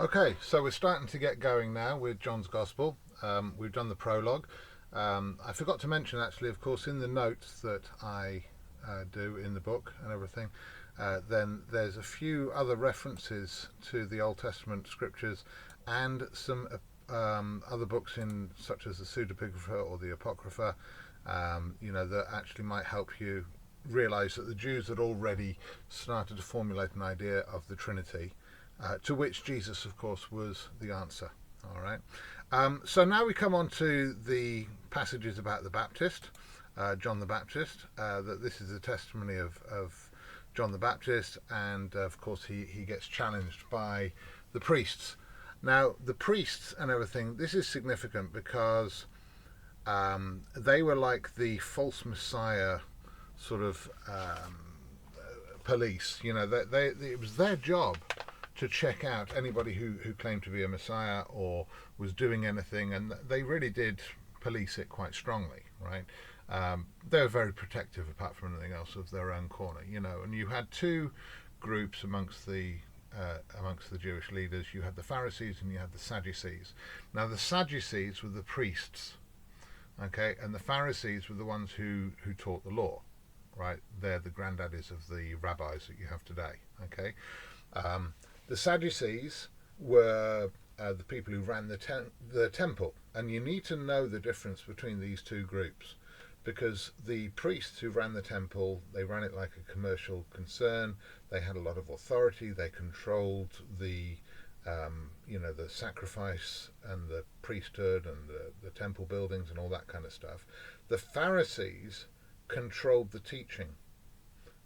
Okay, so we're starting to get going now with John's Gospel. We've done the prologue. I forgot to mention, actually, of course, in the notes that I do in the book and everything, then there's a few other references to the Old Testament scriptures and some other books in such as the Pseudepigrapha or the Apocrypha, that actually might help you realize that the Jews had already started to formulate an idea of the Trinity, to which Jesus, of course, was the answer. All right. So now we come on to the passages about the Baptist, John the Baptist. That this is a testimony of John the Baptist, and of course he gets challenged by the priests. Now the priests and everything. This is significant because they were like the false Messiah sort of police. It was their job to check out anybody who claimed to be a messiah or was doing anything, and they really did police it quite strongly, right? They were very protective, apart from anything else, of their own corner, And you had two groups amongst the Jewish leaders. You had the Pharisees and you had the Sadducees. Now, the Sadducees were the priests, okay, and the Pharisees were the ones who taught the law, right? They're the granddaddies of the rabbis that you have today, okay. The Sadducees were the people who ran the temple, and you need to know the difference between these two groups, because the priests who ran the temple, they ran it like a commercial concern. They had a lot of authority. They controlled the sacrifice and the priesthood and the temple buildings and all that kind of stuff. The Pharisees controlled the teaching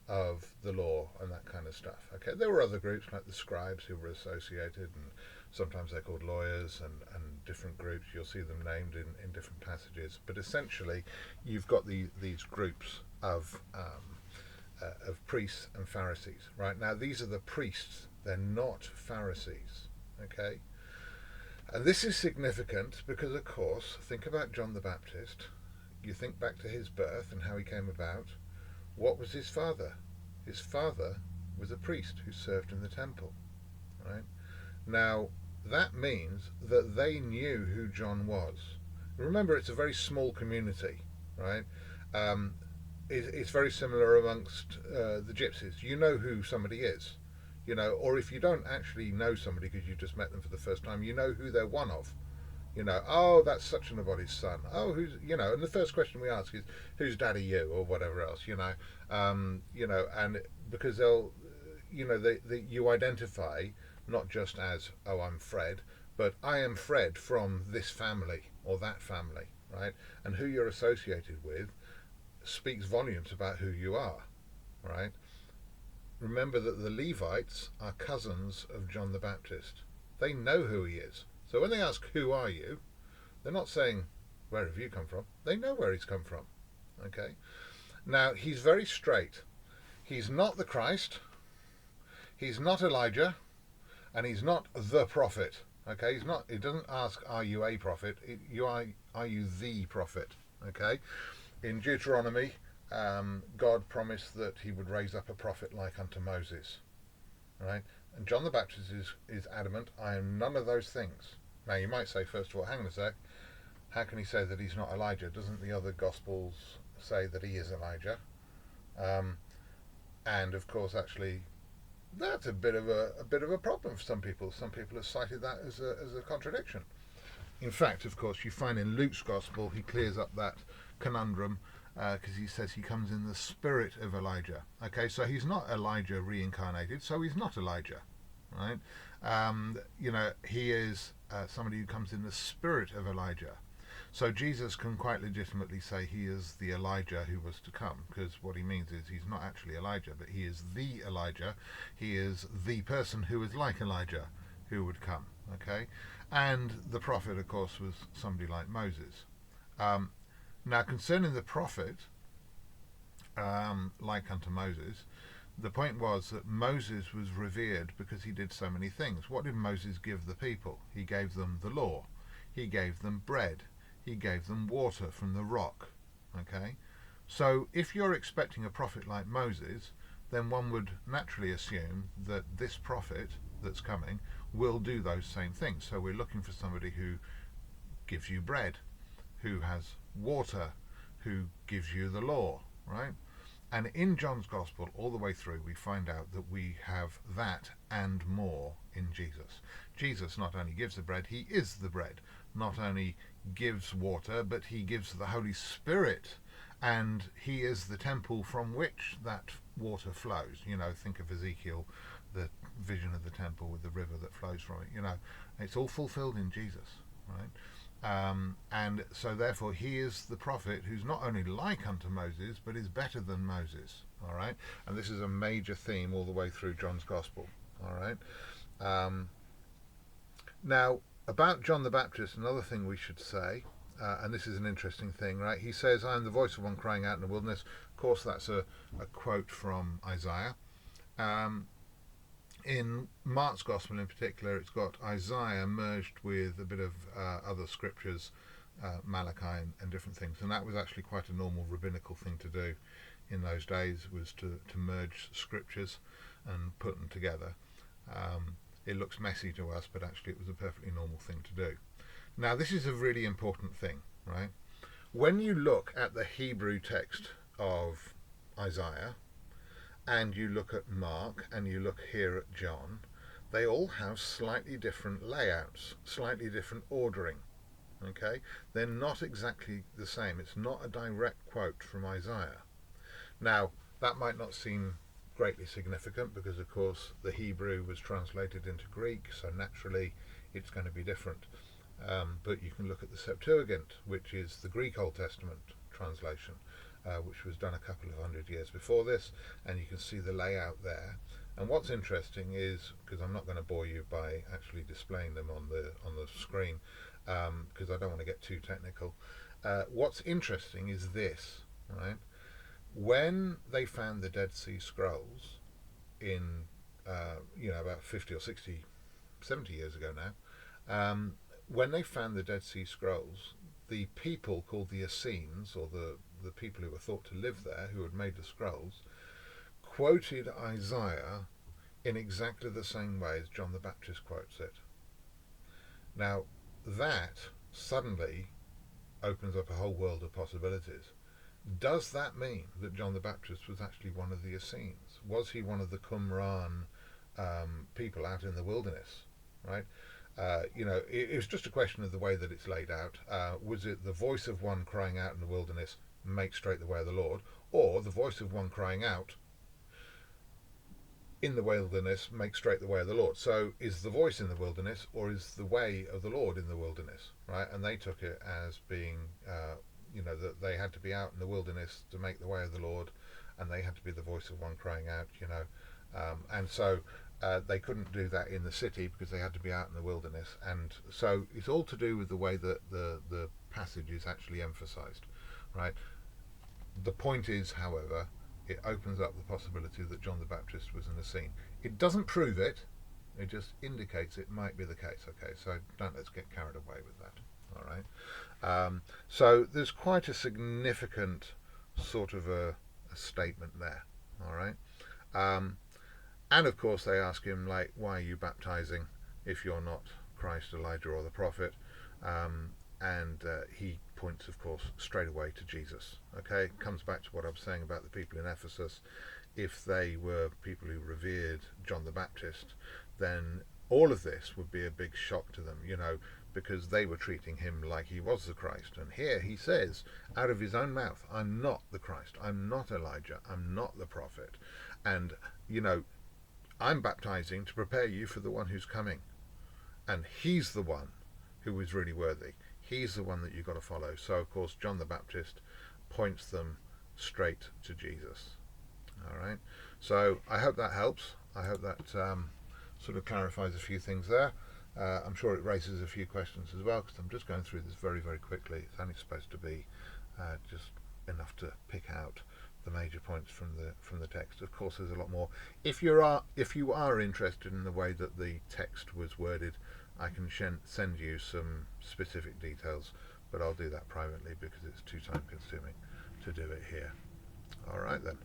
of the law and that kind of stuff. Okay, there were other groups like the scribes who were associated, and sometimes they're called lawyers, and different groups. You'll see them named in different passages. But essentially, you've got these groups of priests and Pharisees. Right now, these are the priests. They're not Pharisees. Okay, and this is significant because, of course, think about John the Baptist. You think back to his birth and how he came about. What was his father? His father was a priest who served in the temple, right? Now, that means that they knew who John was. Remember, it's a very small community, right? It's very similar amongst the gypsies. You know who somebody is, or if you don't actually know somebody because you just met them for the first time, you know who they're one of. Oh, that's such and abody's son. Oh, and the first question we ask is, who's daddy you, or whatever else, and because they'll, you identify not just as, oh, I'm Fred, but I am Fred from this family or that family, right? And who you're associated with speaks volumes about who you are, right? Remember that the Levites are cousins of John the Baptist. They know who he is. So when they ask, who are you? They're not saying, where have you come from? They know where he's come from. Okay? Now, he's very straight. He's not the Christ. He's not Elijah. And he's not the prophet. Okay? He doesn't ask, are you a prophet? Are you the prophet? Okay? In Deuteronomy, God promised that he would raise up a prophet like unto Moses. Right? And John the Baptist is adamant, I am none of those things. Now you might say, first of all, hang on a sec, how can he say that he's not Elijah? Doesn't the other Gospels say that he is Elijah? And of course, actually, that's a bit of a problem for some people. Some people have cited that as a contradiction. In fact, of course, you find in Luke's Gospel he clears up that conundrum, because he says he comes in the spirit of Elijah. Okay, so he's not Elijah reincarnated, so he's not Elijah, right? He is somebody who comes in the spirit of Elijah. So Jesus can quite legitimately say he is the Elijah who was to come, because what he means is he's not actually Elijah, but he is the Elijah. He is the person who is like Elijah who would come, okay? And the prophet, of course, was somebody like Moses. Now, concerning the prophet, like unto Moses, the point was that Moses was revered because he did so many things. What did Moses give the people? He gave them the law. He gave them bread. He gave them water from the rock. Okay? So if you're expecting a prophet like Moses, then one would naturally assume that this prophet, that's coming will do those same things. So we're looking for somebody who gives you bread, who has water, who gives you the law, right? And in John's Gospel, all the way through, we find out that we have that and more in Jesus. Jesus not only gives the bread, he is the bread. Not only gives water, but he gives the Holy Spirit, and he is the temple from which that water flows. You know, think of Ezekiel, the vision of the temple with the river that flows from it. You know, it's all fulfilled in Jesus, right? And so therefore he is the prophet who's not only like unto Moses, but is better than Moses. All right, and this is a major theme all the way through John's Gospel. All right. Now, about John the Baptist, another thing we should say, and this is an interesting thing, right? He says, "I am the voice of one crying out in the wilderness." Of course, that's a quote from Isaiah. In Mark's Gospel in particular, it's got Isaiah merged with a bit of other scriptures, Malachi and different things, and that was actually quite a normal rabbinical thing to do in those days, was to merge scriptures and put them together. It looks messy to us, but actually it was a perfectly normal thing to do. Now, this is a really important thing, right? When you look at the Hebrew text of Isaiah, and you look at Mark, and you look here at John, they all have slightly different layouts, slightly different ordering. Okay? They're not exactly the same. It's not a direct quote from Isaiah. Now, that might not seem greatly significant because, of course, the Hebrew was translated into Greek, so naturally it's going to be different. But you can look at the Septuagint, which is the Greek Old Testament translation, which was done a couple of hundred years before this, and you can see the layout there. And what's interesting is, because I'm not going to bore you by actually displaying them on the screen, because I don't want to get too technical. What's interesting is this, right? When they found the Dead Sea Scrolls in, about 50 or 60, 70 years ago now, when they found the Dead Sea Scrolls, the people called the Essenes, or the people who were thought to live there, who had made the scrolls, quoted Isaiah in exactly the same way as John the Baptist quotes it. Now, that suddenly opens up a whole world of possibilities. Does that mean that John the Baptist was actually one of the Essenes? Was he one of the Qumran people out in the wilderness, right? It was just a question of the way that it's laid out. Was it the voice of one crying out in the wilderness, make straight the way of the Lord, or the voice of one crying out in the wilderness, make straight the way of the Lord? So is the voice in the wilderness, or is the way of the Lord in the wilderness, right? And they took it as being, that they had to be out in the wilderness to make the way of the Lord, and they had to be the voice of one crying out, and so they couldn't do that in the city because they had to be out in the wilderness. And so it's all to do with the way that the passage is actually emphasized, right? The point is, however, it opens up the possibility that John the Baptist was an Essene. It doesn't prove it, it just indicates it might be the case. Okay, so let's get carried away with that. All right. So there's quite a significant sort of a statement there. All right. And of course they ask him, like, why are you baptizing if you're not Christ, Elijah, or the prophet? And he points, of course, straight away to Jesus. Okay, comes back to what I was saying about the people in Ephesus. If they were people who revered John the Baptist, then all of this would be a big shock to them, because they were treating him like he was the Christ. And here he says, out of his own mouth, I'm not the Christ, I'm not Elijah, I'm not the prophet. And, I'm baptizing to prepare you for the one who's coming. And he's the one who is really worthy. He's the one that you've got to follow. So, of course, John the Baptist points them straight to Jesus. All right. So I hope that helps. I hope that sort of clarifies a few things there. I'm sure it raises a few questions as well, because I'm just going through this very, very quickly. It's only supposed to be just enough to pick out the major points from the text. Of course, there's a lot more. If you are interested in the way that the text was worded, I can send you some specific details, but I'll do that privately because it's too time consuming to do it here. All right then.